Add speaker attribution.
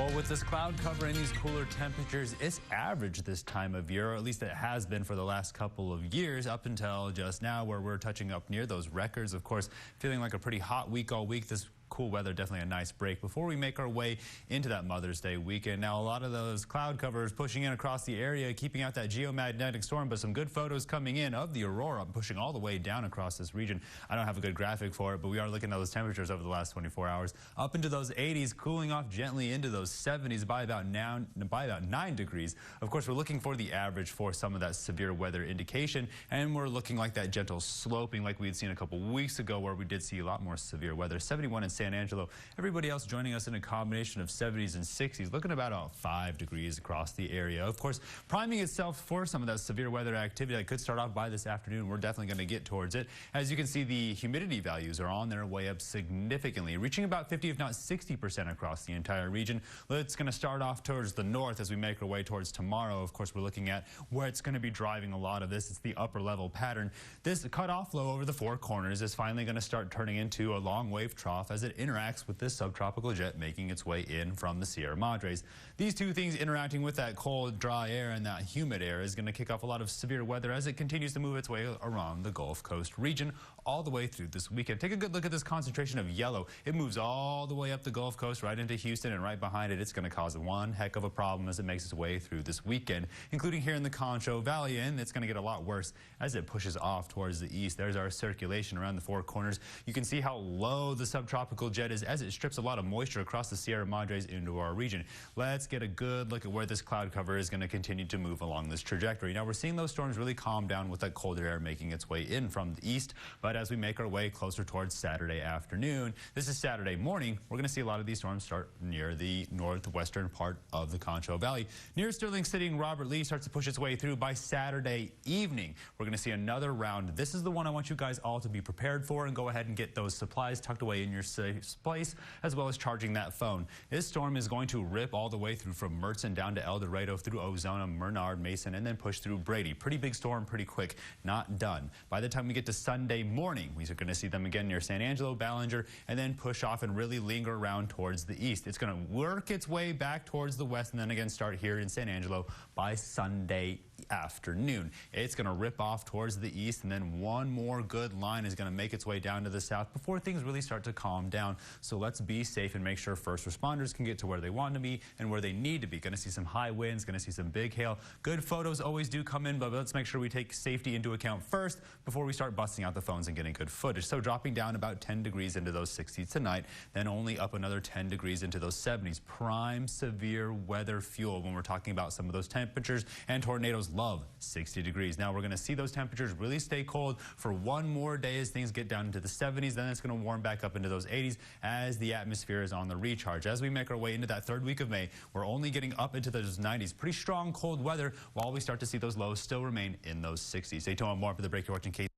Speaker 1: Well, with this cloud cover and these cooler temperatures, it's average this time of year, or at least it has been for the last couple of years up until just now, where we're touching up near those records. Of course, feeling like a pretty hot week all week. This cool weather, definitely a nice break before we make our way into that Mother's Day weekend. Now, a lot of those cloud covers pushing in across the area, keeping out that geomagnetic storm, but some good photos coming in of the aurora pushing all the way down across this region. I don't have a good graphic for it, but we are looking at those temperatures over the last 24 hours, up into those 80s, cooling off gently into those 70s by about 9 degrees. Of course, we're looking for the average for some of that severe weather indication, and we're looking like that gentle sloping like we had seen a couple weeks ago, where we did see a lot more severe weather. 71 in San Angelo. Everybody else joining us in a combination of 70s and 60s, looking about 5 degrees across the area. Of course, priming itself for some of that severe weather activity that could start off by this afternoon. We're definitely going to get towards it. As you can see, the humidity values are on their way up significantly, reaching about 50, if not 60% across the entire region. It's going to start off towards the north as we make our way towards tomorrow. Of course, we're looking at where it's going to be driving a lot of this. It's the upper level pattern. This cutoff low over the four corners is finally going to start turning into a long wave trough as it interacts with this subtropical jet making its way in from the Sierra Madres. These two things interacting with that cold, dry air and that humid air is going to kick off a lot of severe weather as it continues to move its way around the Gulf Coast region all the way through this weekend. Take a good look at this concentration of yellow. It moves all the way up the Gulf Coast right into Houston, and right behind it, it's going to cause one heck of a problem as it makes its way through this weekend, including here in the Concho Valley, and it's going to get a lot worse as it pushes off towards the east. There's our circulation around the four corners. You can see how low the subtropical jet is as it strips a lot of moisture across the Sierra Madres into our region. Let's get a good look at where this cloud cover is going to continue to move along this trajectory. Now, we're seeing those storms really calm down with that colder air making its way in from the east, but as we make our way closer towards Saturday afternoon, this is Saturday morning, we're going to see a lot of these storms start near the northwestern part of the Concho Valley. Near Sterling City and Robert Lee starts to push its way through by Saturday evening. We're going to see another round. This is the one I want you guys all to be prepared for, and go ahead and get those supplies tucked away in your safe place, as well as charging that phone. This storm is going to rip all the way through from Mertzen down to El Dorado, through Ozona, Menard, Mason, and then push through Brady. Pretty big storm, pretty quick. Not done. By the time we get to Sunday morning, we're going to see them again near San Angelo, Ballinger, and then push off and really linger around towards the east. It's going to work its way back towards the west and then again start here in San Angelo by Sunday afternoon. It's going to rip off towards the east, and then one more good line is going to make its way down to the south before things really start to calm down. So let's be safe and make sure first responders can get to where they want to be and where they need to be. Going to see some high winds, going to see some big hail. Good photos always do come in, but let's make sure we take safety into account first before we start busting out the phones and getting good footage. So dropping down about 10 degrees into those 60s tonight, then only up another 10 degrees into those 70s. Prime severe weather fuel when we're talking about some of those temperatures, and tornadoes love 60 degrees. Now we're going to see those temperatures really stay cold for one more day as things get down into the 70s. Then it's going to warm back up into those 80s as the atmosphere is on the recharge. As we make our way into that third week of May, we're only getting up into those 90s. Pretty strong cold weather while we start to see those lows still remain in those 60s. Stay tuned more for the break. You're watching KSAN.